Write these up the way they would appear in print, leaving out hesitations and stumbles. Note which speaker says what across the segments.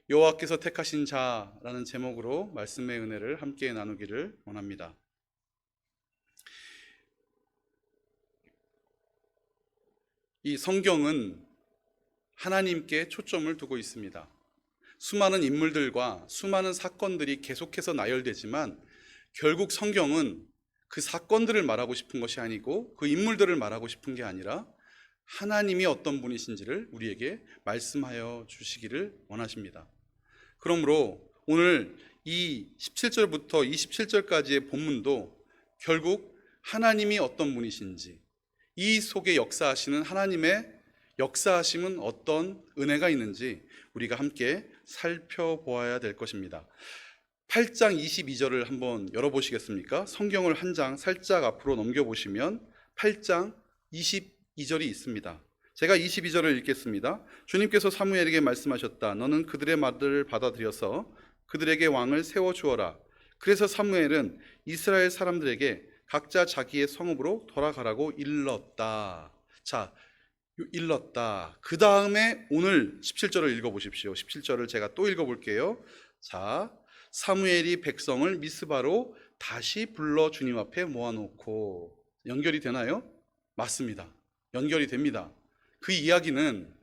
Speaker 1: 여호와께서 택하신 자라는 제목으로 말씀의 은혜를 함께 나누기를 원합니다. 이 성경은 하나님께 초점을 두고 있습니다. 수많은 인물들과 수많은 사건들이 계속해서 나열되지만 결국 성경은 그 사건들을 말하고 싶은 것이 아니고 그 인물들을 말하고 싶은 게 아니라 하나님이 어떤 분이신지를 우리에게 말씀하여 주시기를 원하십니다. 그러므로 오늘 이 17절부터 27절까지의 본문도 결국 하나님이 어떤 분이신지, 이 속에 역사하시는 하나님의 역사하심은 어떤 은혜가 있는지 우리가 함께 살펴보아야 될 것입니다. 8장 22절을 한번 열어보시겠습니까? 성경을 한 장 살짝 앞으로 넘겨보시면 8장 22절이 있습니다. 제가 22절을 읽겠습니다. 주님께서 사무엘에게 말씀하셨다. 너는 그들의 말을 받아들여서 그들에게 왕을 세워주어라. 그래서 사무엘은 이스라엘 사람들에게 각자 자기의 성읍으로 돌아가라고 일렀다. 자, 일렀다. 그 다음에 오늘 17절을 읽어보십시오. 17절을 제가 또 읽어볼게요. 자, 사무엘이 백성을 미스바로 다시 불러 주님 앞에 모아놓고. 연결이 되나요? 맞습니다. 연결이 됩니다. 그 이야기는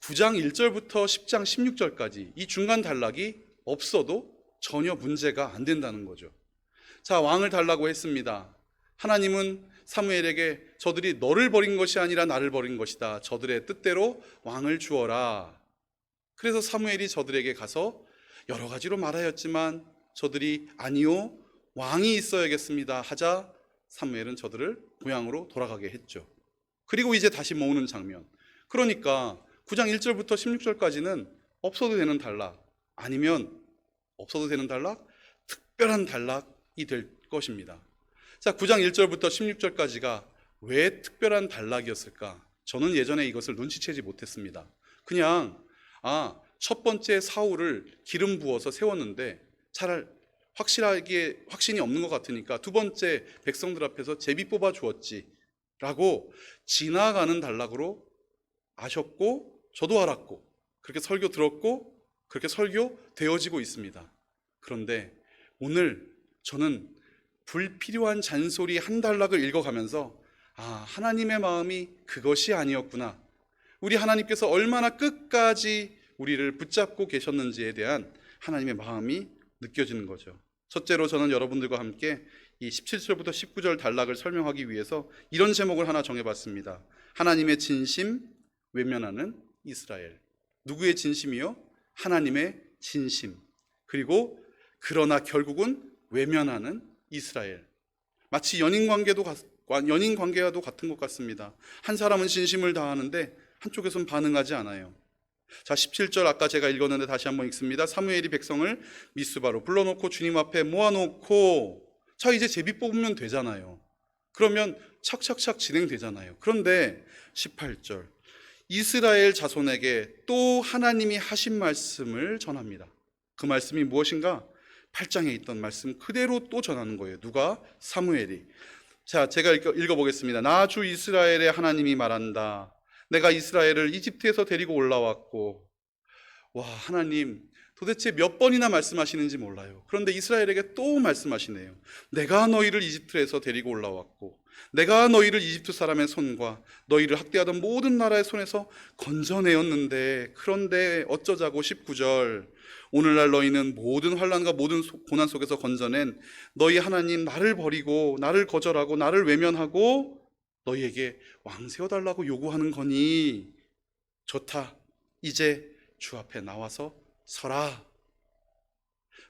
Speaker 1: 9장 1절부터 10장 16절까지 이 중간 단락이 없어도 전혀 문제가 안 된다는 거죠. 자, 왕을 달라고 했습니다. 하나님은 사무엘에게 저들이 너를 버린 것이 아니라 나를 버린 것이다. 저들의 뜻대로 왕을 주어라. 그래서 사무엘이 저들에게 가서 여러 가지로 말하였지만 저들이 아니요, 왕이 있어야겠습니다 하자 사무엘은 저들을 고향으로 돌아가게 했죠. 그리고 이제 다시 모으는 장면. 그러니까 9장 1절부터 16절까지는 없어도 되는 단락, 아니면 없어도 되는 단락, 특별한 단락이 될 것입니다. 자, 9장 1절부터 16절까지가 왜 특별한 단락이었을까? 저는 예전에 이것을 눈치채지 못했습니다. 그냥 첫 번째 사울을 기름 부어서 세웠는데 잘 확신이 없는 것 같으니까 두 번째 백성들 앞에서 제비 뽑아 주었지 라고 지나가는 단락으로 아셨고 저도 알았고 그렇게 설교 들었고 그렇게 설교 되어지고 있습니다. 그런데 오늘 저는 불필요한 잔소리 한 단락을 읽어가면서 하나님의 마음이 그것이 아니었구나, 우리 하나님께서 얼마나 끝까지 우리를 붙잡고 계셨는지에 대한 하나님의 마음이 느껴지는 거죠. 첫째로 저는 여러분들과 함께 이 17절부터 19절 단락을 설명하기 위해서 이런 제목을 하나 정해봤습니다. 하나님의 진심 외면하는 이스라엘. 누구의 진심이요? 하나님의 진심. 그리고 그러나 결국은 외면하는 이스라엘. 마치 연인 관계와도 같은 것 같습니다. 한 사람은 진심을 다하는데 한쪽에선 반응하지 않아요. 자, 17절 아까 제가 읽었는데 다시 한번 읽습니다. 사무엘이 백성을 미스바로 불러놓고 주님 앞에 모아놓고, 자, 이제 제비 뽑으면 되잖아요. 그러면 착착착 진행되잖아요. 그런데 18절 이스라엘 자손에게 또 하나님이 하신 말씀을 전합니다. 그 말씀이 무엇인가? 8장에 있던 말씀 그대로 또 전하는 거예요. 누가? 사무엘이. 자, 제가 읽어보겠습니다. 나 주 이스라엘의 하나님이 말한다. 내가 이스라엘을 이집트에서 데리고 올라왔고. 와, 하나님 도대체 몇 번이나 말씀하시는지 몰라요. 그런데 이스라엘에게 또 말씀하시네요. 내가 너희를 이집트에서 데리고 올라왔고 내가 너희를 이집트 사람의 손과 너희를 학대하던 모든 나라의 손에서 건져내었는데, 그런데 어쩌자고. 19절 오늘날 너희는 모든 환난과 모든 고난 속에서 건져낸 너희 하나님 나를 버리고 나를 거절하고 나를 외면하고 너희에게 왕 세워달라고 요구하는 거니 좋다. 이제 주 앞에 나와서 서라.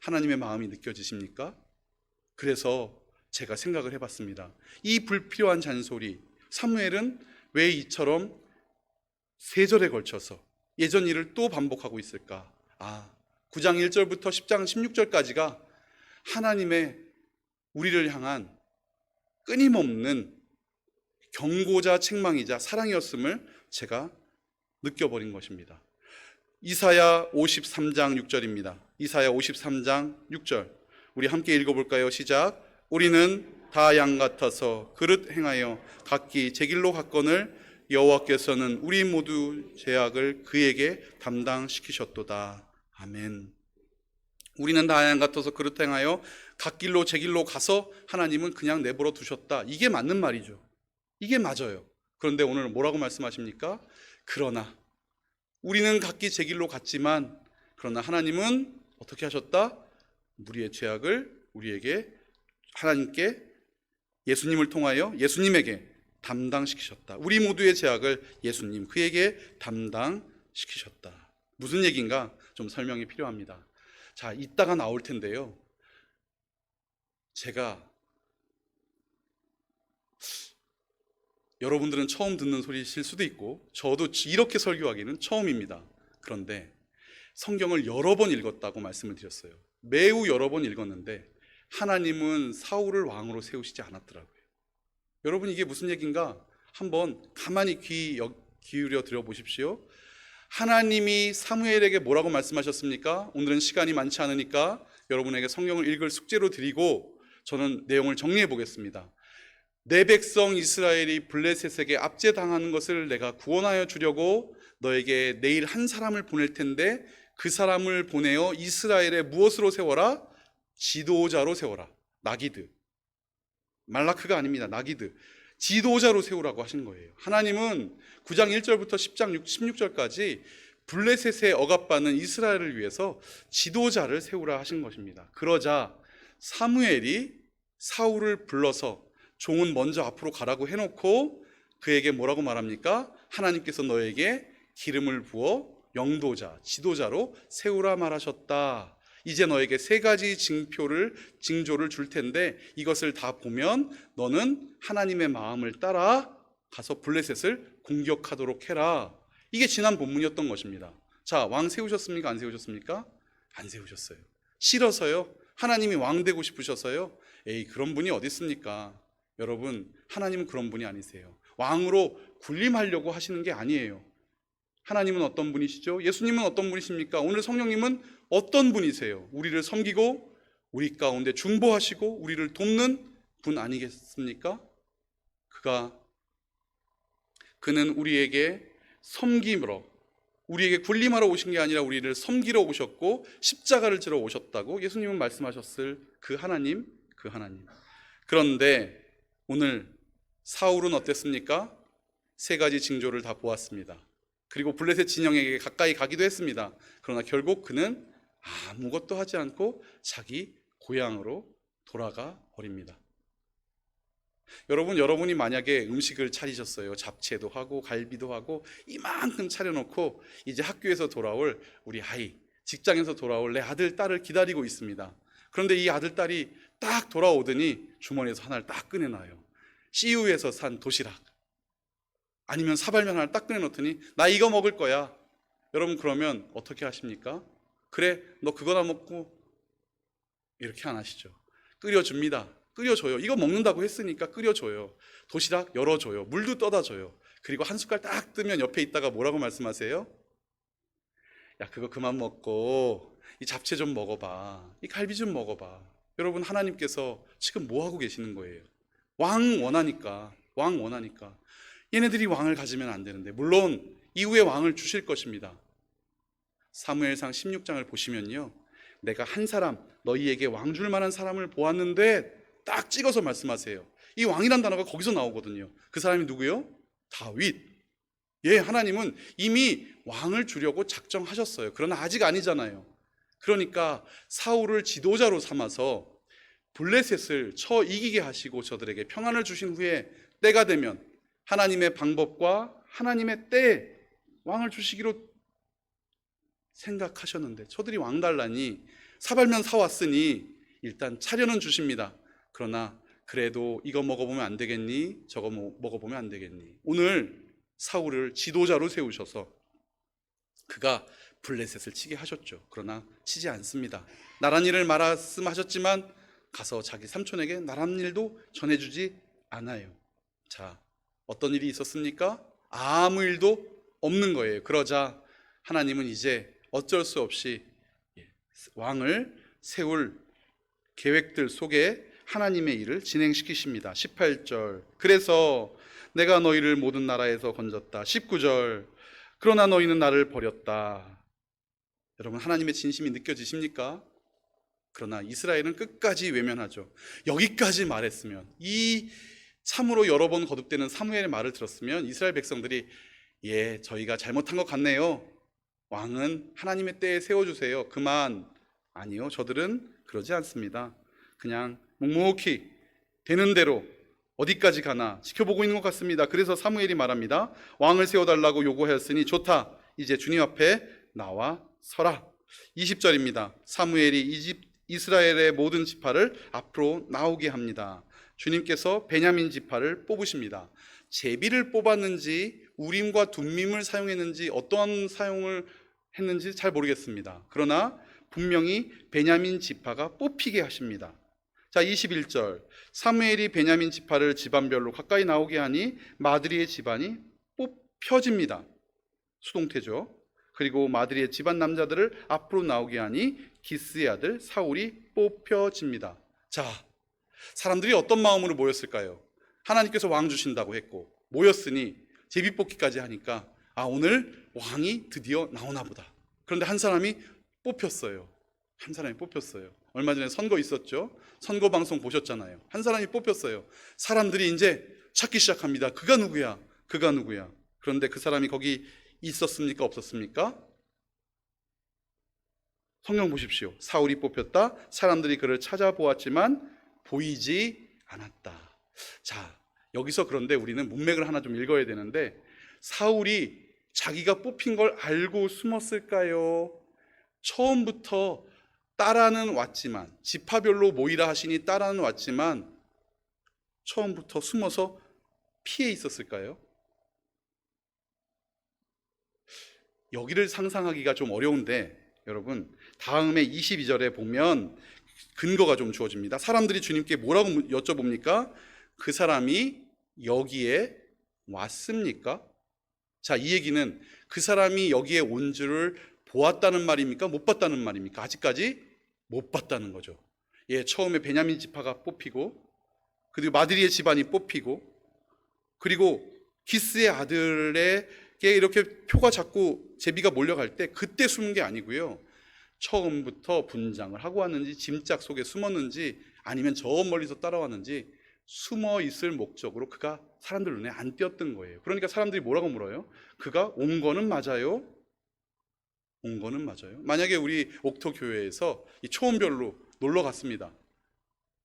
Speaker 1: 하나님의 마음이 느껴지십니까? 그래서 제가 생각을 해봤습니다. 이 불필요한 잔소리, 사무엘은 왜 이처럼 3절에 걸쳐서 예전 일을 또 반복하고 있을까? 9장 1절부터 10장 16절까지가 하나님의 우리를 향한 끊임없는 경고자 책망이자 사랑이었음을 제가 느껴버린 것입니다. 이사야 53장 6절입니다. 이사야 53장 6절 우리 함께 읽어볼까요? 시작. 우리는 다 양 같아서 그릇 행하여 각기 제 길로 갔거늘 여호와께서는 우리 모두 죄악을 그에게 담당시키셨도다. 아멘. 우리는 다 양 같아서 그릇 행하여 각 길로 제 길로 가서 하나님은 그냥 내버려 두셨다. 이게 맞는 말이죠. 이게 맞아요. 그런데 오늘 뭐라고 말씀하십니까? 그러나 우리는 각기 제 길로 갔지만 그러나 하나님은 어떻게 하셨다? 우리의 죄악을 우리에게 하나님께 예수님을 통하여 예수님에게 담당시키셨다. 우리 모두의 죄악을 예수님 그에게 담당시키셨다. 무슨 얘기인가? 좀 설명이 필요합니다. 자, 이따가 나올 텐데요. 제가 여러분들은 처음 듣는 소리실 수도 있고 저도 이렇게 설교하기는 처음입니다. 그런데 성경을 여러 번 읽었다고 말씀을 드렸어요. 매우 여러 번 읽었는데 하나님은 사울을 왕으로 세우시지 않았더라고요. 여러분 이게 무슨 얘기인가? 한번 가만히 귀 기울여 들어보십시오. 하나님이 사무엘에게 뭐라고 말씀하셨습니까? 오늘은 시간이 많지 않으니까 여러분에게 성경을 읽을 숙제로 드리고 저는 내용을 정리해 보겠습니다. 내 백성 이스라엘이 블레셋에게 압제당하는 것을 내가 구원하여 주려고 너에게 내일 한 사람을 보낼 텐데 그 사람을 보내어 이스라엘에 무엇으로 세워라? 지도자로 세워라. 나기드. 말라크가 아닙니다. 나기드. 지도자로 세우라고 하신 거예요. 하나님은 9장 1절부터 10장 16절까지 블레셋에 억압받는 이스라엘을 위해서 지도자를 세우라 하신 것입니다. 그러자 사무엘이 사울을 불러서 종은 먼저 앞으로 가라고 해놓고 그에게 뭐라고 말합니까? 하나님께서 너에게 기름을 부어 영도자, 지도자로 세우라 말하셨다. 이제 너에게 세 가지 징조를 줄 텐데 이것을 다 보면 너는 하나님의 마음을 따라 가서 블레셋을 공격하도록 해라. 이게 지난 본문이었던 것입니다. 자, 왕 세우셨습니까? 안 세우셨습니까? 안 세우셨어요. 싫어서요? 하나님이 왕 되고 싶으셔서요? 에이, 그런 분이 어디 있습니까? 여러분, 하나님은 그런 분이 아니세요. 왕으로 군림하려고 하시는 게 아니에요. 하나님은 어떤 분이시죠? 예수님은 어떤 분이십니까? 오늘 성령님은 어떤 분이세요? 우리를 섬기고 우리 가운데 중보하시고 우리를 돕는 분 아니겠습니까? 그는 우리에게 섬김으로 우리에게 군림하러 오신 게 아니라 우리를 섬기러 오셨고 십자가를 지러 오셨다고 예수님은 말씀하셨을 그 하나님. 그런데 오늘 사울은 어땠습니까? 세 가지 징조를 다 보았습니다. 그리고 블레셋 진영에게 가까이 가기도 했습니다. 그러나 결국 그는 아무것도 하지 않고 자기 고향으로 돌아가 버립니다. 여러분이 만약에 음식을 차리셨어요. 잡채도 하고 갈비도 하고 이만큼 차려놓고 이제 학교에서 돌아올 우리 아이, 직장에서 돌아올 내 아들, 딸을 기다리고 있습니다. 그런데 이 아들, 딸이 딱 돌아오더니 주머니에서 하나를 딱 꺼내놔요. CU에서 산 도시락 아니면 사발면 하나를 딱 꺼내놓더니 나 이거 먹을 거야. 여러분 그러면 어떻게 하십니까? 그래, 너 그거나 먹고 이렇게 안 하시죠. 끓여줍니다. 끓여줘요. 이거 먹는다고 했으니까 끓여줘요. 도시락 열어줘요. 물도 떠다줘요. 그리고 한 숟갈 딱 뜨면 옆에 있다가 뭐라고 말씀하세요? 야, 그거 그만 먹고 이 잡채 좀 먹어봐. 이 갈비 좀 먹어봐. 여러분 하나님께서 지금 뭐 하고 계시는 거예요? 왕 원하니까. 얘네들이 왕을 가지면 안 되는데 물론 이후에 왕을 주실 것입니다. 사무엘상 16장을 보시면요, 내가 한 사람 너희에게 왕 줄 만한 사람을 보았는데 딱 찍어서 말씀하세요. 이 왕이란 단어가 거기서 나오거든요. 그 사람이 누구요? 다윗. 예, 하나님은 이미 왕을 주려고 작정하셨어요. 그러나 아직 아니잖아요. 그러니까 사울을 지도자로 삼아서 블레셋을 쳐 이기게 하시고 저들에게 평안을 주신 후에 때가 되면 하나님의 방법과 하나님의 때에 왕을 주시기로 생각하셨는데 저들이 왕 달라니 사발면 사왔으니 일단 차려는 주십니다. 그러나 그래도 이거 먹어보면 안 되겠니? 저거 먹어보면 안 되겠니? 오늘 사울을 지도자로 세우셔서 그가 블레셋을 치게 하셨죠. 그러나 치지 않습니다. 나란 일을 말씀하셨지만 가서 자기 삼촌에게 나란 일도 전해주지 않아요. 자, 어떤 일이 있었습니까? 아무 일도 없는 거예요. 그러자 하나님은 이제 어쩔 수 없이 왕을 세울 계획들 속에 하나님의 일을 진행시키십니다. 18절, 그래서 내가 너희를 모든 나라에서 건졌다. 19절, 그러나 너희는 나를 버렸다. 여러분, 하나님의 진심이 느껴지십니까? 그러나 이스라엘은 끝까지 외면하죠. 여기까지 말했으면, 이 참으로 여러 번 거듭되는 사무엘의 말을 들었으면 이스라엘 백성들이 예, 저희가 잘못한 것 같네요. 왕은 하나님의 때에 세워주세요. 그만. 아니요, 저들은 그러지 않습니다. 그냥 묵묵히 되는 대로 어디까지 가나 지켜보고 있는 것 같습니다. 그래서 사무엘이 말합니다. 왕을 세워달라고 요구하였으니 좋다. 이제 주님 앞에 나와 서라. 20절입니다. 사무엘이 이스라엘의 모든 지파를 앞으로 나오게 합니다. 주님께서 베냐민 지파를 뽑으십니다. 제비를 뽑았는지 우림과 둠밈을 사용했는지 어떠한 사용을 했는지 잘 모르겠습니다. 그러나 분명히 베냐민 지파가 뽑히게 하십니다. 자, 21절. 사무엘이 베냐민 지파를 집안별로 가까이 나오게 하니 마드리의 집안이 뽑혀집니다. 수동태죠. 그리고 마드리의 집안 남자들을 앞으로 나오게 하니 기스의 아들 사울이 뽑혀집니다. 자, 사람들이 어떤 마음으로 모였을까요? 하나님께서 왕 주신다고 했고 모였으니 제비뽑기까지 하니까 아, 오늘 왕이 드디어 나오나 보다. 그런데 한 사람이 뽑혔어요. 한 사람이 뽑혔어요. 얼마 전에 선거 있었죠? 선거 방송 보셨잖아요. 한 사람이 뽑혔어요. 사람들이 이제 찾기 시작합니다. 그가 누구야? 그가 누구야? 그런데 그 사람이 거기 있었습니까? 없었습니까? 성경 보십시오. 사울이 뽑혔다. 사람들이 그를 찾아보았지만 보이지 않았다. 자, 여기서 그런데 우리는 문맥을 하나 좀 읽어야 되는데 사울이 자기가 뽑힌 걸 알고 숨었을까요? 처음부터 따라는 왔지만 지파별로 모이라 하시니 따라는 왔지만 처음부터 숨어서 피해 있었을까요? 여기를 상상하기가 좀 어려운데 여러분, 다음에 22절에 보면 근거가 좀 주어집니다. 사람들이 주님께 뭐라고 여쭤봅니까? 그 사람이 여기에 왔습니까? 자, 이 얘기는 그 사람이 여기에 온 줄을 보았다는 말입니까? 못 봤다는 말입니까? 아직까지 못 봤다는 거죠. 예, 처음에 베냐민 지파가 뽑히고 그리고 마드리의 집안이 뽑히고 그리고 기스의 아들에게 이렇게 표가 자꾸 제비가 몰려갈 때 그때 숨은 게 아니고요. 처음부터 분장을 하고 왔는지 짐짝 속에 숨었는지 아니면 저 멀리서 따라왔는지 숨어 있을 목적으로 그가 사람들 눈에 안 띄었던 거예요. 그러니까 사람들이 뭐라고 물어요? 그가 온 거는 맞아요? 온 거는 맞아요? 만약에 우리 옥토 교회에서 이 초원별로 놀러 갔습니다.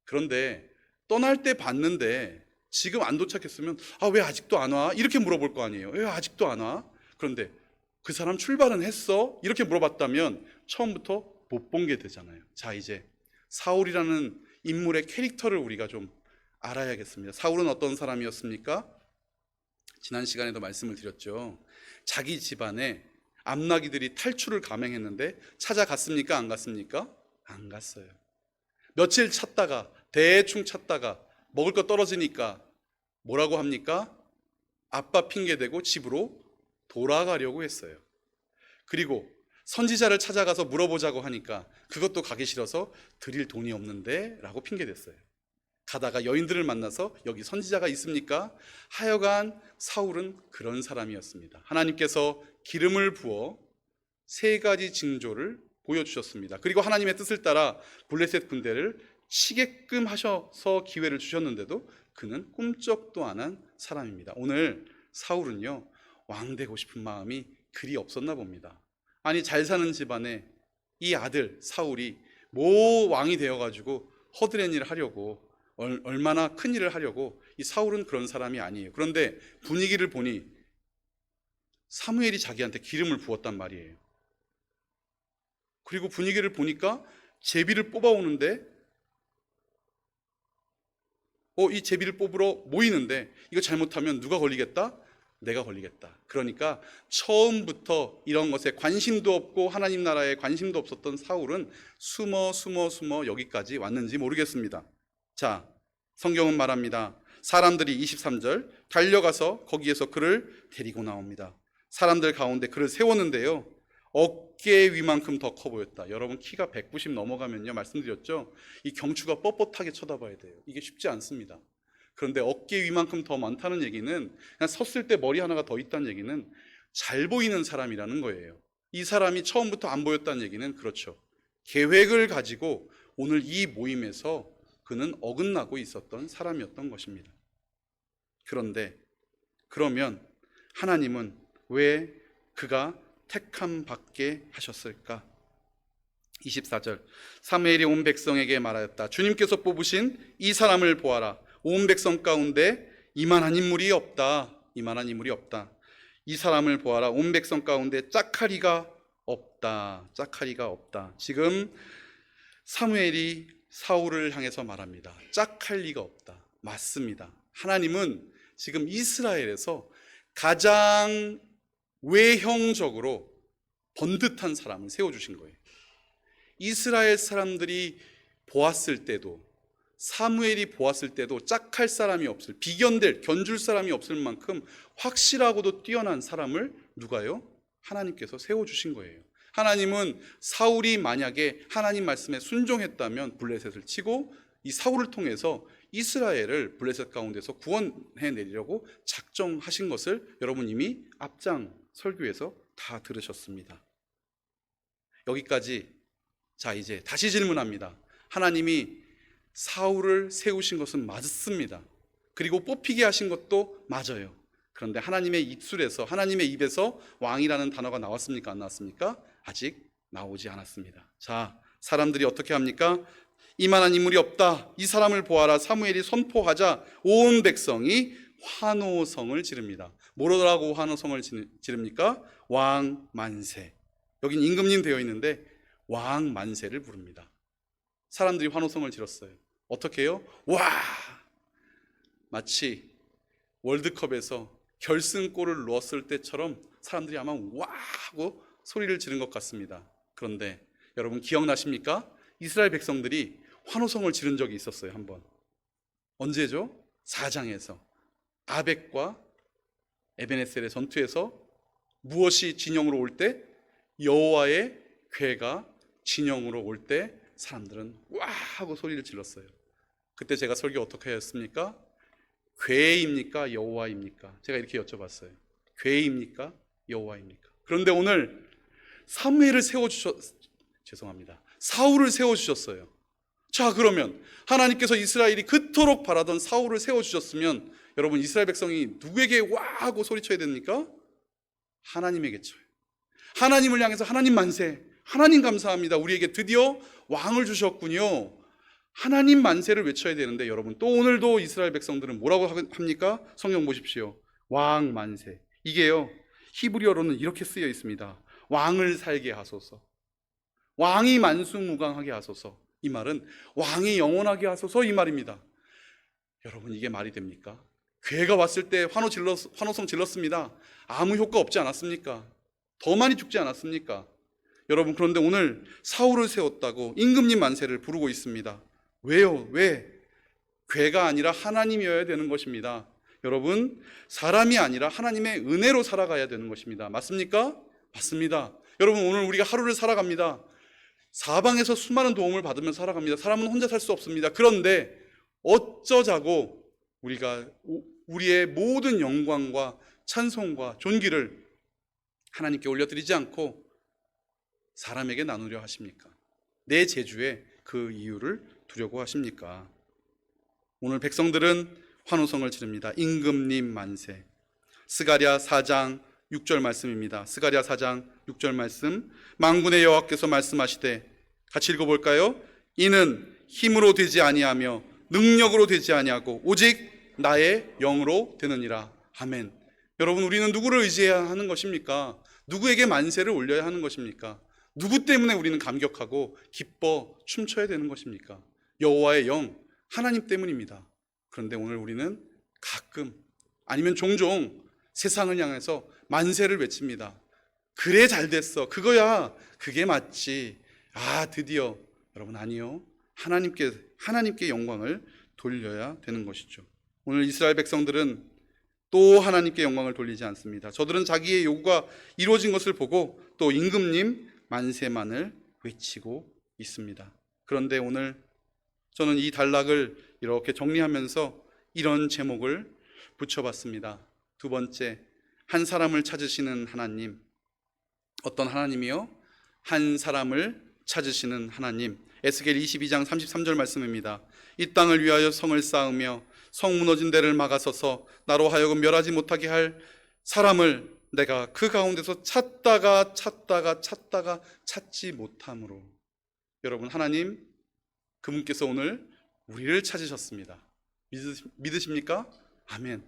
Speaker 1: 그런데 떠날 때 봤는데 지금 안 도착했으면 아, 왜 아직도 안 와? 이렇게 물어볼 거 아니에요. 왜 아직도 안 와? 그런데 그 사람 출발은 했어? 이렇게 물어봤다면 처음부터 못 본 게 되잖아요. 자, 이제 사울이라는 인물의 캐릭터를 우리가 좀 알아야겠습니다. 사울은 어떤 사람이었습니까? 지난 시간에도 말씀을 드렸죠. 자기 집안에 암나기들이 탈출을 감행했는데 찾아갔습니까? 안 갔습니까? 안 갔어요. 며칠 찾다가 대충 찾다가 먹을 거 떨어지니까 뭐라고 합니까? 아빠 핑계대고 집으로 돌아가려고 했어요. 그리고 선지자를 찾아가서 물어보자고 하니까 그것도 가기 싫어서 드릴 돈이 없는데 라고 핑계댔어요. 가다가 여인들을 만나서 여기 선지자가 있습니까? 하여간 사울은 그런 사람이었습니다. 하나님께서 기름을 부어 세 가지 징조를 보여주셨습니다. 그리고 하나님의 뜻을 따라 블레셋 군대를 치게끔 하셔서 기회를 주셨는데도 그는 꿈쩍도 안 한 사람입니다. 오늘 사울은요, 왕 되고 싶은 마음이 그리 없었나 봅니다. 아니, 잘 사는 집안에 이 아들 사울이 뭐 왕이 되어가지고 허드렛 일을 하려고 얼마나 큰 일을 하려고, 이 사울은 그런 사람이 아니에요. 그런데 분위기를 보니 사무엘이 자기한테 기름을 부었단 말이에요. 그리고 분위기를 보니까 제비를 뽑아오는데 이 제비를 뽑으러 모이는데 이거 잘못하면 누가 걸리겠다? 내가 걸리겠다. 그러니까 처음부터 이런 것에 관심도 없고 하나님 나라에 관심도 없었던 사울은 숨어 여기까지 왔는지 모르겠습니다. 자, 성경은 말합니다. 사람들이 23절 달려가서 거기에서 그를 데리고 나옵니다. 사람들 가운데 그를 세웠는데요, 어깨 위만큼 더 커 보였다. 여러분, 키가 190 넘어가면요, 말씀드렸죠, 이 경추가 뻣뻣하게 쳐다봐야 돼요. 이게 쉽지 않습니다. 그런데 어깨 위만큼 더 많다는 얘기는 그냥 섰을 때 머리 하나가 더 있다는 얘기는 잘 보이는 사람이라는 거예요. 이 사람이 처음부터 안 보였다는 얘기는 그렇죠. 계획을 가지고 오늘 이 모임에서 그는 어긋나고 있었던 사람이었던 것입니다. 그런데 그러면 하나님은 왜 그가 택함 받게 하셨을까? 24절, 사무엘이 온 백성에게 말하였다. 주님께서 뽑으신 이 사람을 보아라. 온 백성 가운데 이만한 인물이 없다. 이만한 인물이 없다. 이 사람을 보아라. 온 백성 가운데 짝하리가 없다. 짝하리가 없다. 지금 사무엘이 사울을 향해서 말합니다. 짝할 리가 없다. 맞습니다. 하나님은 지금 이스라엘에서 가장 외형적으로 번듯한 사람을 세워주신 거예요. 이스라엘 사람들이 보았을 때도, 사무엘이 보았을 때도 짝할 사람이 없을, 비견될, 견줄 사람이 없을 만큼 확실하고도 뛰어난 사람을 누가요? 하나님께서 세워주신 거예요. 하나님은 사울이 만약에 하나님 말씀에 순종했다면 블레셋을 치고 이 사울을 통해서 이스라엘을 블레셋 가운데서 구원해 내리려고 작정하신 것을 여러분 이미 앞장 설교에서 다 들으셨습니다. 여기까지. 자, 이제 다시 질문합니다. 하나님이 사울을 세우신 것은 맞습니다. 그리고 뽑히게 하신 것도 맞아요. 그런데 하나님의 입술에서, 하나님의 입에서 왕이라는 단어가 나왔습니까? 안 나왔습니까? 아직 나오지 않았습니다. 자, 사람들이 어떻게 합니까? 이만한 인물이 없다. 이 사람을 보아라. 사무엘이 선포하자 온 백성이 환호성을 지릅니다. 뭐라고 환호성을 지릅니까? 왕 만세. 여긴 임금님 되어 있는데 왕 만세를 부릅니다. 사람들이 환호성을 질렀어요. 어떻게 해요? 와! 마치 월드컵에서 결승골을 넣었을 때처럼 사람들이 아마 와! 하고 소리를 지른 것 같습니다. 그런데 여러분 기억나십니까? 이스라엘 백성들이 환호성을 지른 적이 있었어요. 한번. 언제죠? 4장에서 아벡과 에베네셀의 전투에서 무엇이 진영으로 올 때? 여호와의 궤가 진영으로 올 때 사람들은 와 하고 소리를 질렀어요. 그때 제가 설교 어떻게 했습니까? 궤입니까? 여호와입니까? 제가 이렇게 여쭤봤어요. 궤입니까? 여호와입니까? 그런데 오늘 사무엘을 죄송합니다. 사울을 세워주셨어요. 자, 그러면 하나님께서 이스라엘이 그토록 바라던 사울을 세워주셨으면 여러분 이스라엘 백성이 누구에게 와 하고 소리쳐야 됩니까? 하나님에게 쳐요. 하나님을 향해서 하나님 만세, 하나님 감사합니다. 우리에게 드디어 왕을 주셨군요. 하나님 만세를 외쳐야 되는데 여러분 또 오늘도 이스라엘 백성들은 뭐라고 합니까? 성경 보십시오. 왕 만세. 이게요 히브리어로는 이렇게 쓰여 있습니다. 왕을 살게 하소서. 왕이 만수무강하게 하소서. 이 말은 왕이 영원하게 하소서 이 말입니다. 여러분 이게 말이 됩니까? 괴가 왔을 때 환호성 질렀습니다. 아무 효과 없지 않았습니까? 더 많이 죽지 않았습니까? 여러분 그런데 오늘 사울을 세웠다고 임금님 만세를 부르고 있습니다. 왜요? 왜? 괴가 아니라 하나님이어야 되는 것입니다. 여러분 사람이 아니라 하나님의 은혜로 살아가야 되는 것입니다. 맞습니까? 맞습니다. 여러분 오늘 우리가 하루를 살아갑니다. 사방에서 수많은 도움을 받으면서 살아갑니다. 사람은 혼자 살 수 없습니다. 그런데 어쩌자고 우리가 우리의 모든 영광과 찬송과 존귀를 하나님께 올려드리지 않고 사람에게 나누려 하십니까? 내 재주에 그 이유를 두려고 하십니까? 오늘 백성들은 환호성을 지릅니다. 임금님 만세. 스가랴 4장 6절 말씀입니다. 스가랴 4장 6절 말씀. 만군의 여호와께서 말씀하시되 같이 읽어볼까요? 이는 힘으로 되지 아니하며 능력으로 되지 아니하고 오직 나의 영으로 되느니라. 아멘. 여러분 우리는 누구를 의지해야 하는 것입니까? 누구에게 만세를 올려야 하는 것입니까? 누구 때문에 우리는 감격하고 기뻐 춤춰야 되는 것입니까? 여호와의 영 하나님 때문입니다. 그런데 오늘 우리는 가끔 아니면 종종 세상을 향해서 만세를 외칩니다. 그래 잘됐어. 그거야. 그게 맞지. 아 드디어. 여러분 아니요. 하나님께 영광을 돌려야 되는 것이죠. 오늘 이스라엘 백성들은 또 하나님께 영광을 돌리지 않습니다. 저들은 자기의 요구가 이루어진 것을 보고 또 임금님 만세만을 외치고 있습니다. 그런데 오늘 저는 이 단락을 이렇게 정리하면서 이런 제목을 붙여봤습니다. 두 번째, 한 사람을 찾으시는 하나님. 어떤 하나님이요? 한 사람을 찾으시는 하나님. 에스겔 22장 33절 말씀입니다. 이 땅을 위하여 성을 쌓으며 성 무너진 데를 막아서서 나로 하여금 멸하지 못하게 할 사람을 내가 그 가운데서 찾다가 찾지 못함으로. 여러분, 하나님 그분께서 오늘 우리를 찾으셨습니다. 믿으십니까? 아멘.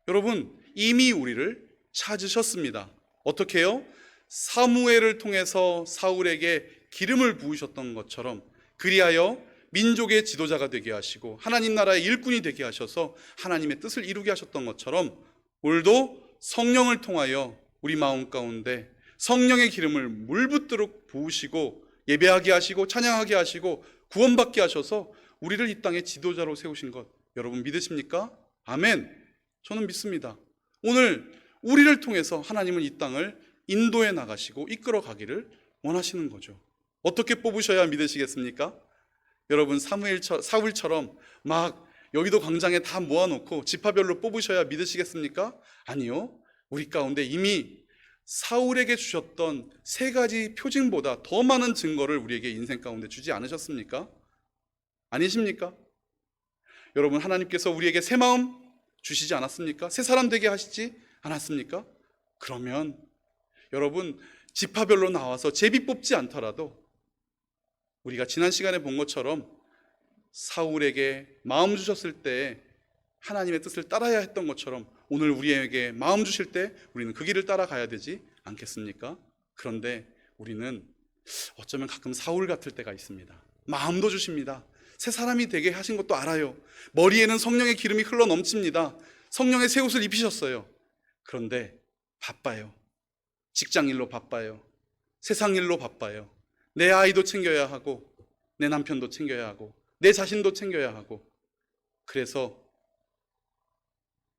Speaker 1: 여러분, 이미 우리를 찾으셨습니다. 어떻게 해요? 사무엘을 통해서 사울에게 기름을 부으셨던 것처럼 그리하여 민족의 지도자가 되게 하시고 하나님 나라의 일꾼이 되게 하셔서 하나님의 뜻을 이루게 하셨던 것처럼 오늘도 성령을 통하여 우리 마음 가운데 성령의 기름을 물붓도록 부으시고 예배하게 하시고 찬양하게 하시고 구원받게 하셔서 우리를 이 땅의 지도자로 세우신 것 여러분 믿으십니까? 아멘. 저는 믿습니다. 오늘 우리를 통해서 하나님은 이 땅을 인도해 나가시고 이끌어 가기를 원하시는 거죠. 어떻게 뽑으셔야 믿으시겠습니까? 여러분, 사울처럼 막 여기도 광장에 다 모아놓고 지파별로 뽑으셔야 믿으시겠습니까? 아니요. 우리 가운데 이미 사울에게 주셨던 세 가지 표징보다 더 많은 증거를 우리에게 인생 가운데 주지 않으셨습니까? 아니십니까? 여러분, 하나님께서 우리에게 새 마음 주시지 않았습니까? 새 사람 되게 하시지 않았습니까? 그러면 여러분, 지파별로 나와서 제비 뽑지 않더라도 우리가 지난 시간에 본 것처럼 사울에게 마음 주셨을 때 하나님의 뜻을 따라야 했던 것처럼 오늘 우리에게 마음 주실 때 우리는 그 길을 따라가야 되지 않겠습니까? 그런데 우리는 어쩌면 가끔 사울 같을 때가 있습니다. 마음도 주십니다. 새 사람이 되게 하신 것도 알아요. 머리에는 성령의 기름이 흘러 넘칩니다. 성령의 새 옷을 입히셨어요. 그런데 바빠요. 직장 일로 바빠요. 세상 일로 바빠요. 내 아이도 챙겨야 하고 내 남편도 챙겨야 하고 내 자신도 챙겨야 하고 그래서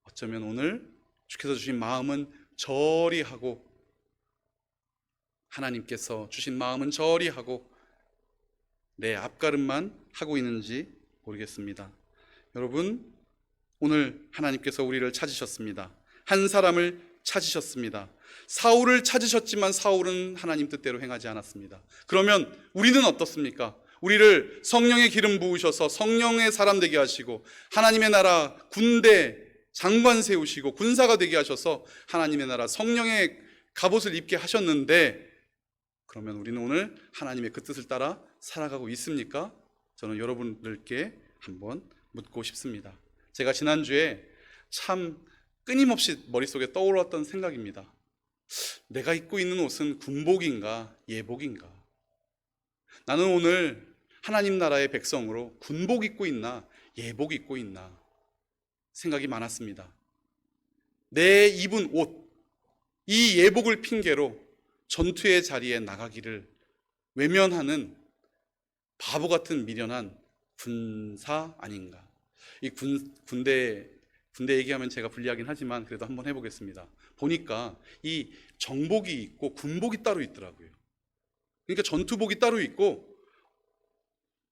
Speaker 1: 어쩌면 오늘 주께서 주신 마음은 저리 하고 하나님께서 주신 마음은 저리 하고 내 앞가름만 하고 있는지 모르겠습니다. 여러분, 오늘 하나님께서 우리를 찾으셨습니다. 한 사람을 찾으셨습니다. 사울을 찾으셨지만 사울은 하나님 뜻대로 행하지 않았습니다. 그러면 우리는 어떻습니까? 우리를 성령의 기름 부으셔서 성령의 사람 되게 하시고 하나님의 나라 군대 장관 세우시고 군사가 되게 하셔서 하나님의 나라 성령의 갑옷을 입게 하셨는데 그러면 우리는 오늘 하나님의 그 뜻을 따라 살아가고 있습니까? 저는 여러분들께 한번 묻고 싶습니다. 제가 지난주에 참 끊임없이 머릿속에 떠올랐던 생각입니다. 내가 입고 있는 옷은 군복인가 예복인가? 나는 오늘 하나님 나라의 백성으로 군복 입고 있나 예복 입고 있나 생각이 많았습니다. 내 입은 옷, 이 예복을 핑계로 전투의 자리에 나가기를 외면하는 바보 같은 미련한 군사 아닌가? 이 군대 얘기하면 제가 불리하긴 하지만 그래도 한번 해보겠습니다. 보니까 이 정복이 있고 군복이 따로 있더라고요. 그러니까 전투복이 따로 있고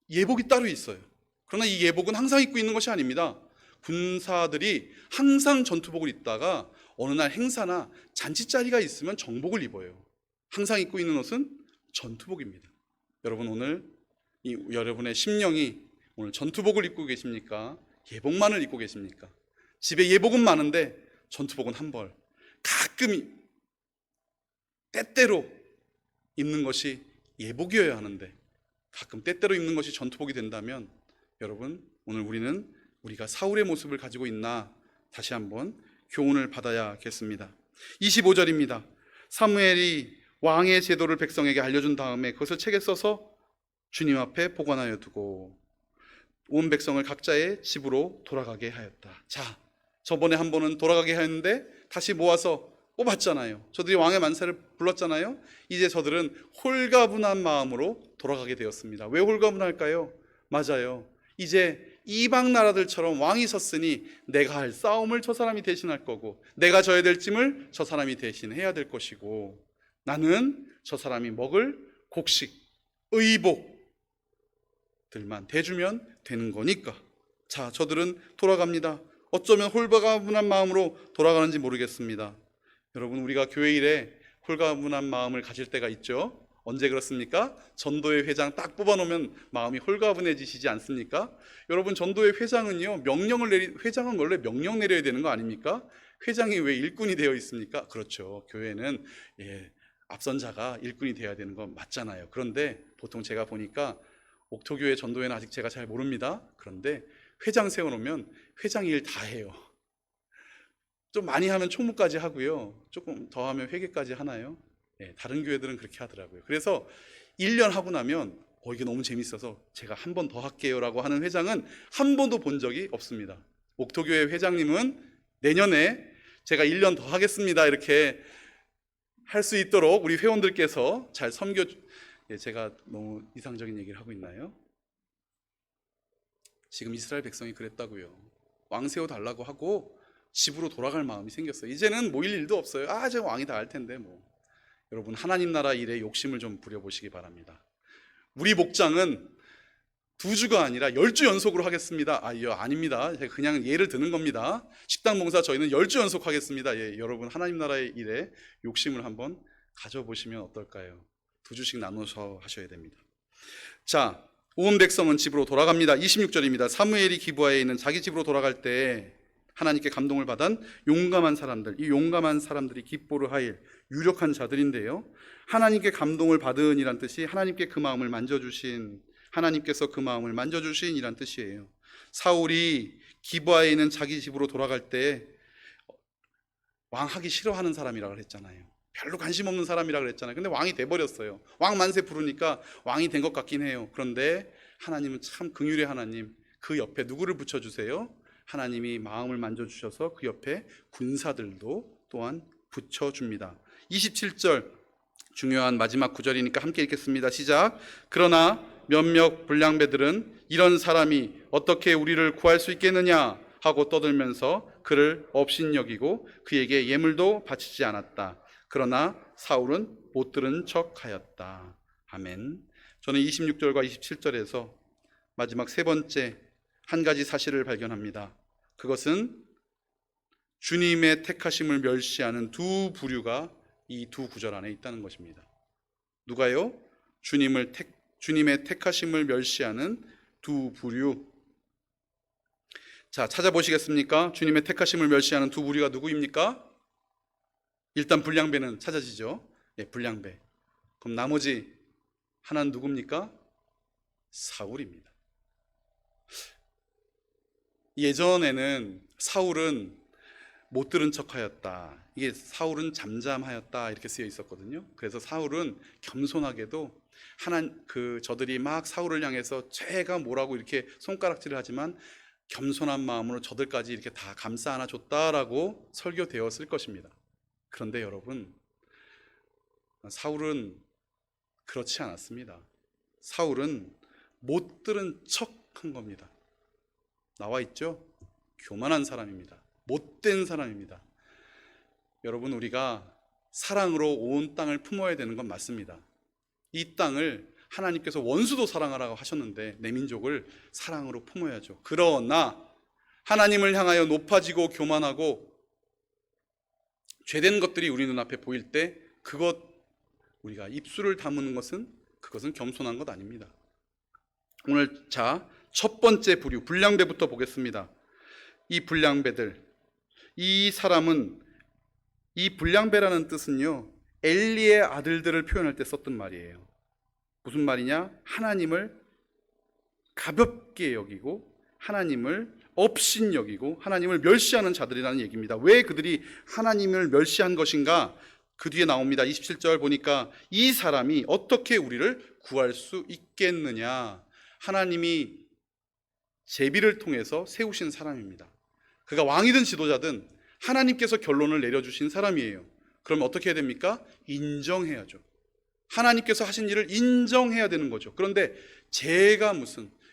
Speaker 1: 예복이 따로 있어요. 그러나 이 예복은 항상 입고 있는 것이 아닙니다. 군사들이 항상 전투복을 입다가 어느 날 행사나 잔치자리가 있으면 정복을 입어요. 항상 입고 있는 옷은 전투복입니다. 여러분, 오늘 여러분의 심령이 오늘 전투복을 입고 계십니까? 예복만을 입고 계십니까? 집에 예복은 많은데 전투복은 한 벌. 가끔 때때로 입는 것이 예복이어야 하는데 가끔 때때로 입는 것이 전투복이 된다면 여러분, 오늘 우리가 사울의 모습을 가지고 있나 다시 한번 교훈을 받아야겠습니다. 25절입니다. 사무엘이 왕의 제도를 백성에게 알려준 다음에 그것을 책에 써서 주님 앞에 보관하여 두고 온 백성을 각자의 집으로 돌아가게 하였다. 자, 저번에 한 번은 돌아가게 하였는데 다시 모아서 뽑았잖아요. 저들이 왕의 만세를 불렀잖아요. 이제 저들은 홀가분한 마음으로 돌아가게 되었습니다. 왜 홀가분할까요? 맞아요. 이제 이방 나라들처럼 왕이 섰으니 내가 할 싸움을 저 사람이 대신할 거고 내가 져야 될 짐을 저 사람이 대신해야 될 것이고 나는 저 사람이 먹을 곡식, 의복들만 대주면 되는 거니까. 자, 저들은 돌아갑니다. 어쩌면 홀가분한 마음으로 돌아가는지 모르겠습니다. 여러분, 우리가 교회 일에 홀가분한 마음을 가질 때가 있죠. 언제 그렇습니까? 전도회 회장 딱 뽑아놓으면 마음이 홀가분해지시지 않습니까? 여러분, 전도회 회장은요, 회장은 원래 명령 내려야 되는 거 아닙니까? 회장이 왜 일꾼이 되어 있습니까? 그렇죠. 교회는 앞선자가 일꾼이 되어야 되는 건 맞잖아요. 그런데 보통 제가 보니까 옥토교회 전도회는 아직 제가 잘 모릅니다. 그런데 회장 세워놓으면 회장 일 다 해요. 좀 많이 하면 총무까지 하고요. 조금 더 하면 회계까지 하나요? 다른 교회들은 그렇게 하더라고요. 그래서 1년 하고 나면 이게 너무 재밌어서 제가 한 번 더 할게요 라고 하는 회장은 한 번도 본 적이 없습니다. 옥토교회 회장님은 내년에 제가 1년 더 하겠습니다 이렇게 할 수 있도록 우리 회원들께서 잘 제가 너무 이상적인 얘기를 하고 있나요? 지금 이스라엘 백성이 그랬다고요. 왕 세워달라고 하고 집으로 돌아갈 마음이 생겼어요. 이제는 모일 일도 없어요. 제가 왕이 다 할 텐데 뭐. 여러분, 하나님 나라 일에 욕심을 좀 부려보시기 바랍니다. 우리 목장은 2주가 아니라 10주 연속으로 하겠습니다. 아닙니다. 제가 그냥 예를 드는 겁니다. 식당 봉사 저희는 10주 연속 하겠습니다. 여러분, 하나님 나라의 일에 욕심을 한번 가져보시면 어떨까요? 2주씩 나눠서 하셔야 됩니다. 자, 온 백성은 집으로 돌아갑니다. 26절입니다. 사무엘이 기브아에 있는 자기 집으로 돌아갈 때 하나님께 감동을 받은 용감한 사람들, 이 용감한 사람들이 깃보르 하일, 유력한 자들인데요, 하나님께 감동을 받은 이란 뜻이 하나님께서 그 마음을 만져주신 이란 뜻이에요. 사울이 기브아에 있는 자기 집으로 돌아갈 때 왕하기 싫어하는 사람이라고 했잖아요. 별로 관심 없는 사람이라고 그랬잖아요. 근데 왕이 돼버렸어요. 왕 만세 부르니까 왕이 된 것 같긴 해요. 그런데 하나님은 참 긍휼의 하나님, 그 옆에 누구를 붙여주세요? 하나님이 마음을 만져주셔서 그 옆에 군사들도 또한 붙여줍니다. 27절, 중요한 마지막 구절이니까 함께 읽겠습니다. 시작. 그러나 몇몇 불량배들은 이런 사람이 어떻게 우리를 구할 수 있겠느냐 하고 떠들면서 그를 업신여기고 그에게 예물도 바치지 않았다. 그러나 사울은 못 들은 척하였다. 아멘. 저는 26절과 27절에서 마지막 세 번째 한 가지 사실을 발견합니다. 그것은 주님의 택하심을 멸시하는 두 부류가 이 두 구절 안에 있다는 것입니다. 누가요? 주님의 택하심을 멸시하는 두 부류. 자, 찾아보시겠습니까? 주님의 택하심을 멸시하는 두 부류가 누구입니까? 일단 불량배는 찾아지죠. 불량배. 그럼 나머지 하나는 누굽니까? 사울입니다. 예전에는 사울은 못 들은 척하였다. 이게 사울은 잠잠하였다 이렇게 쓰여 있었거든요. 그래서 사울은 겸손하게도 저들이 막 사울을 향해서 쟤가 뭐라고 이렇게 손가락질을 하지만 겸손한 마음으로 저들까지 이렇게 다 감싸 안아줬다라고 설교되었을 것입니다. 그런데 여러분, 사울은 그렇지 않았습니다. 사울은 못 들은 척한 겁니다. 나와 있죠? 교만한 사람입니다. 못된 사람입니다. 여러분, 우리가 사랑으로 온 땅을 품어야 되는 건 맞습니다. 이 땅을 하나님께서 원수도 사랑하라고 하셨는데 내 민족을 사랑으로 품어야죠. 그러나 하나님을 향하여 높아지고 교만하고 죄된 것들이 우리 눈앞에 보일 때 우리가 입술을 다무는 그것은 겸손한 것 아닙니다. 오늘 첫 번째 부류, 불량배부터 보겠습니다. 이 불량배들, 이 불량배라는 뜻은요, 엘리의 아들들을 표현할 때 썼던 말이에요. 무슨 말이냐? 하나님을 가볍게 여기고 하나님을 업신여기고 하나님을 멸시하는 자들이라는 얘기입니다. 왜 그들이 하나님을 멸시한 것인가? 그 뒤에 나옵니다. 27절 보니까 이 사람이 어떻게 우리를 구할 수 있겠느냐? 하나님이 제비를 통해서 세우신 사람입니다. 그가 왕이든 지도자든 하나님께서 결론을 내려주신 사람이에요. 그럼 어떻게 해야 됩니까? 인정해야죠. 하나님께서 하신 일을 인정해야 되는 거죠. 그런데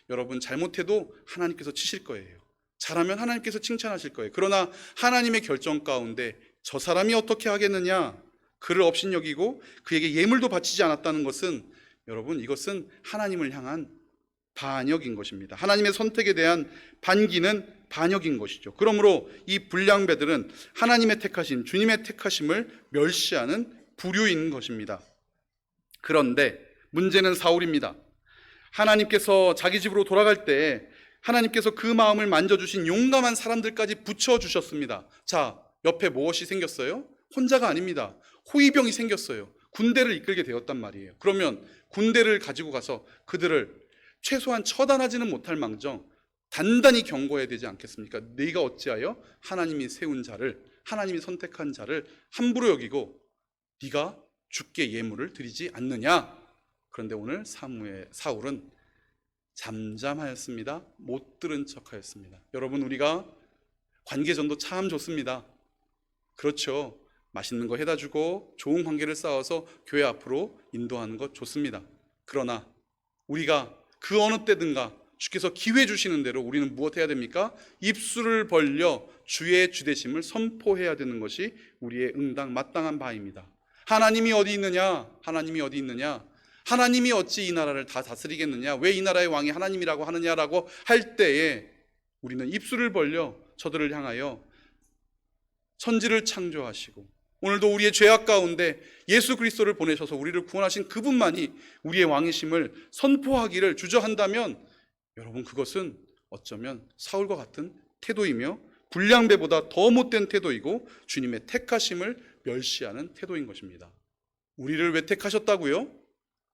Speaker 1: 여러분 잘못해도 하나님께서 치실 거예요. 잘하면 하나님께서 칭찬하실 거예요. 그러나 하나님의 결정 가운데 저 사람이 어떻게 하겠느냐, 그를 업신여기고 그에게 예물도 바치지 않았다는 것은, 여러분, 이것은 하나님을 향한 반역인 것입니다. 하나님의 선택에 대한 반기는 반역인 것이죠. 그러므로 이 불량배들은 하나님의 택하심, 주님의 택하심을 멸시하는 부류인 것입니다. 그런데 문제는 사울입니다. 하나님께서 자기 집으로 돌아갈 때 하나님께서 그 마음을 만져주신 용감한 사람들까지 붙여주셨습니다. 자, 옆에 무엇이 생겼어요? 혼자가 아닙니다. 호위병이 생겼어요. 군대를 이끌게 되었단 말이에요. 그러면 군대를 가지고 가서 그들을 최소한 처단하지는 못할 망정 단단히 경고해야 되지 않겠습니까? 네가 어찌하여 하나님이 세운 자를, 하나님이 선택한 자를 함부로 여기고 네가 주께 예물을 드리지 않느냐? 그런데 오늘 사울은 잠잠하였습니다. 못 들은 척하였습니다. 여러분, 우리가 관계전도 참 좋습니다. 그렇죠. 맛있는 거 해다 주고 좋은 관계를 쌓아서 교회 앞으로 인도하는 것 좋습니다. 그러나 우리가 그 어느 때든가 주께서 기회 주시는 대로 우리는 무엇 해야 됩니까? 입술을 벌려 주의 주되심을 선포해야 되는 것이 우리의 응당 마땅한 바입니다. 하나님이 어디 있느냐? 하나님이 어디 있느냐? 하나님이 어찌 이 나라를 다 다스리겠느냐? 왜 이 나라의 왕이 하나님이라고 하느냐라고 할 때에 우리는 입술을 벌려 저들을 향하여 천지를 창조하시고 오늘도 우리의 죄악 가운데 예수 그리스도를 보내셔서 우리를 구원하신 그분만이 우리의 왕이심을 선포하기를 주저한다면 여러분, 그것은 어쩌면 사울과 같은 태도이며 불량배보다 더 못된 태도이고 주님의 택하심을 멸시하는 태도인 것입니다. 우리를 왜 택하셨다고요?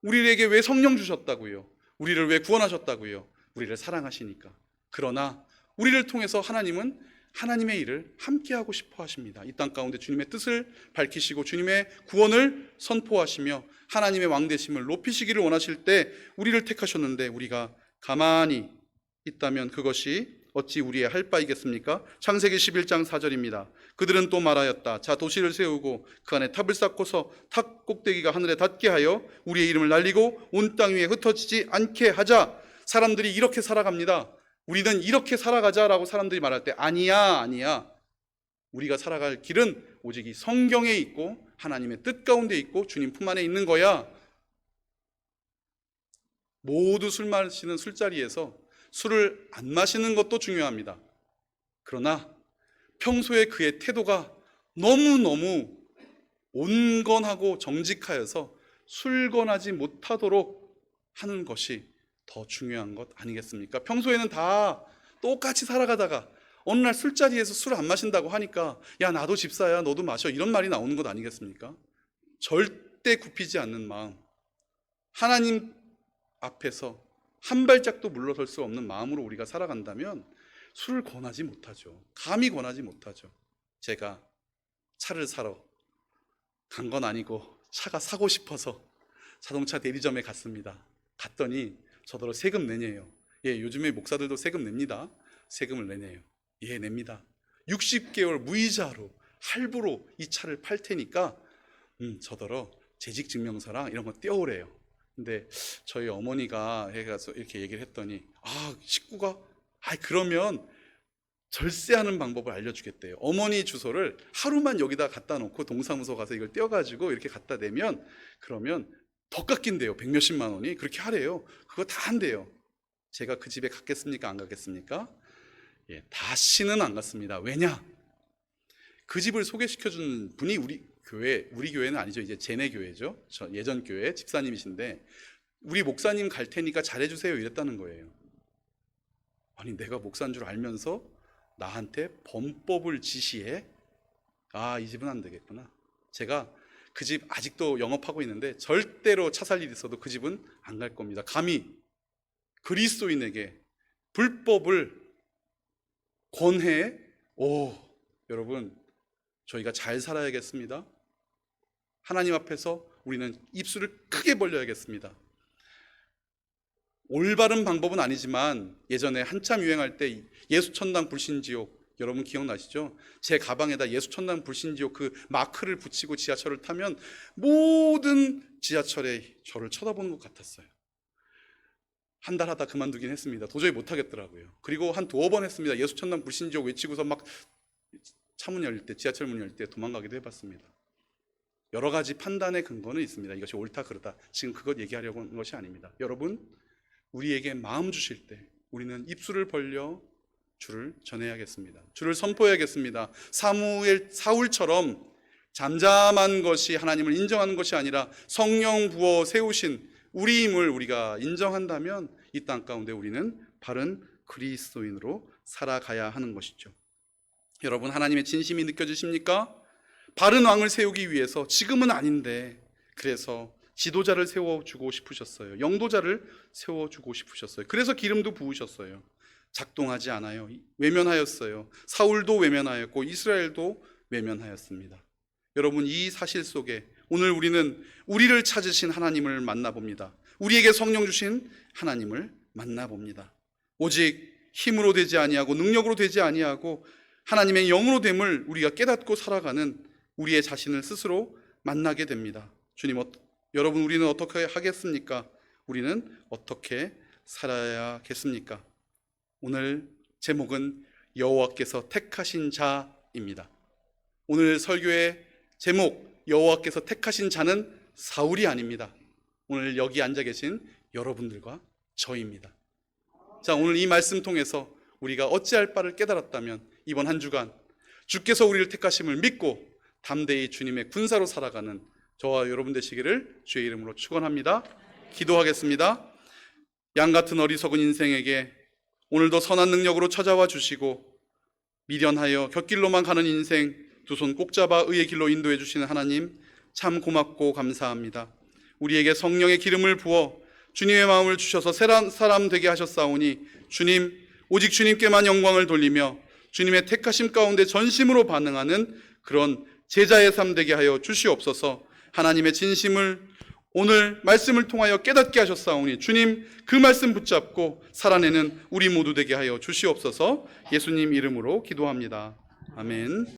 Speaker 1: 우리에게 왜 성령 주셨다고요? 우리를 왜 구원하셨다고요? 우리를 사랑하시니까. 그러나 우리를 통해서 하나님은 하나님의 일을 함께하고 싶어 하십니다. 이 땅 가운데 주님의 뜻을 밝히시고 주님의 구원을 선포하시며 하나님의 왕되심을 높이시기를 원하실 때 우리를 택하셨는데 우리가 가만히 있다면 그것이 어찌 우리의 할 바이겠습니까? 창세기 11장 4절입니다. 그들은 또 말하였다. 자, 도시를 세우고 그 안에 탑을 쌓고서 탑 꼭대기가 하늘에 닿게 하여 우리의 이름을 날리고 온 땅 위에 흩어지지 않게 하자. 사람들이 이렇게 살아갑니다. 우리는 이렇게 살아가자라고 사람들이 말할 때 아니야. 우리가 살아갈 길은 오직 이 성경에 있고 하나님의 뜻 가운데 있고 주님 품 안에 있는 거야. 모두 술 마시는 술자리에서 술을 안 마시는 것도 중요합니다. 그러나 평소에 그의 태도가 너무너무 온건하고 정직하여서 술권하지 못하도록 하는 것이 더 중요한 것 아니겠습니까? 평소에는 다 똑같이 살아가다가 어느 날 술자리에서 술 안 마신다고 하니까 야, 나도 집사야, 너도 마셔, 이런 말이 나오는 것 아니겠습니까? 절대 굽히지 않는 마음, 하나님 앞에서 한 발짝도 물러설 수 없는 마음으로 우리가 살아간다면 술을 권하지 못하죠. 감히 권하지 못하죠. 제가 차를 사러 간 건 아니고 차가 사고 싶어서 자동차 대리점에 갔습니다. 갔더니 저더러 세금 내네요. 예, 요즘에 목사들도 세금 냅니다. 세금을 내네요. 예, 냅니다. 60개월 무이자로 할부로 이 차를 팔 테니까 저더러 재직증명서랑 이런 거 떼오래요. 근데 저희 어머니가 해가서 이렇게 얘기를 했더니 식구가 그러면 절세하는 방법을 알려주겠대요. 어머니 주소를 하루만 여기다 갖다 놓고 동사무소 가서 이걸 떼어가지고 이렇게 갖다 내면 그러면 더 깎인대요. 100몇십만 원이. 그렇게 하래요. 그거 다 한대요. 제가 그 집에 갔겠습니까? 안 갔겠습니까? 예, 다시는 안 갔습니다. 왜냐? 그 집을 소개시켜준 분이 우리 교회는 아니죠. 이제 쟤네 교회죠. 저 예전 교회 집사님이신데 우리 목사님 갈 테니까 잘해주세요 이랬다는 거예요. 아니, 내가 목사인 줄 알면서 나한테 범법을 지시해? 이 집은 안 되겠구나. 제가 그 집 아직도 영업하고 있는데 절대로 차 살 일이 있어도 그 집은 안 갈 겁니다. 감히 그리스도인에게 불법을 권해? 여러분, 저희가 잘 살아야겠습니다. 하나님 앞에서 우리는 입술을 크게 벌려야겠습니다. 올바른 방법은 아니지만 예전에 한참 유행할 때 예수천당 불신지옥, 여러분 기억나시죠? 제 가방에다 예수천당 불신지옥 그 마크를 붙이고 지하철을 타면 모든 지하철에 저를 쳐다보는 것 같았어요. 한 달 하다 그만두긴 했습니다. 도저히 못하겠더라고요. 그리고 한 두어 번 했습니다. 예수천당 불신지옥 외치고서 막 차문 열릴 때, 지하철 문 열릴 때 도망가기도 해봤습니다. 여러 가지 판단의 근거는 있습니다. 이것이 옳다 그르다, 지금 그것 얘기하려고 하는 것이 아닙니다. 여러분, 우리에게 마음 주실 때 우리는 입술을 벌려 주를 전해야겠습니다. 주를 선포해야겠습니다. 사울처럼 잠잠한 것이 하나님을 인정하는 것이 아니라 성령 부어 세우신 우리임을 우리가 인정한다면 이 땅 가운데 우리는 바른 그리스도인으로 살아가야 하는 것이죠. 여러분, 하나님의 진심이 느껴지십니까? 바른 왕을 세우기 위해서 지금은 아닌데 그래서 지도자를 세워주고 싶으셨어요. 영도자를 세워주고 싶으셨어요. 그래서 기름도 부으셨어요. 작동하지 않아요. 외면하였어요. 사울도 외면하였고 이스라엘도 외면하였습니다. 여러분, 이 사실 속에 오늘 우리는 우리를 찾으신 하나님을 만나봅니다. 우리에게 성령 주신 하나님을 만나봅니다. 오직 힘으로 되지 아니하고 능력으로 되지 아니하고 하나님의 영으로 됨을 우리가 깨닫고 살아가는 우리의 자신을 스스로 만나게 됩니다. 주님, 여러분, 우리는 어떻게 하겠습니까? 우리는 어떻게 살아야겠습니까? 오늘 제목은 여호와께서 택하신 자입니다. 오늘 설교의 제목, 여호와께서 택하신 자는 사울이 아닙니다. 오늘 여기 앉아 계신 여러분들과 저입니다. 자, 오늘 이 말씀 통해서 우리가 어찌할 바를 깨달았다면 이번 한 주간 주께서 우리를 택하심을 믿고 담대히 주님의 군사로 살아가는 저와 여러분 되시기를 주의 이름으로 축원합니다. 기도하겠습니다. 양같은 어리석은 인생에게 오늘도 선한 능력으로 찾아와 주시고 미련하여 곁길로만 가는 인생 두 손 꼭 잡아 의의 길로 인도해 주시는 하나님, 참 고맙고 감사합니다. 우리에게 성령의 기름을 부어 주님의 마음을 주셔서 새 사람 되게 하셨사오니 주님, 오직 주님께만 영광을 돌리며 주님의 택하심 가운데 전심으로 반응하는 그런 제자의 삶 되게 하여 주시옵소서. 하나님의 진심을 오늘 말씀을 통하여 깨닫게 하셨사오니 주님, 그 말씀 붙잡고 살아내는 우리 모두 되게 하여 주시옵소서. 예수님 이름으로 기도합니다. 아멘.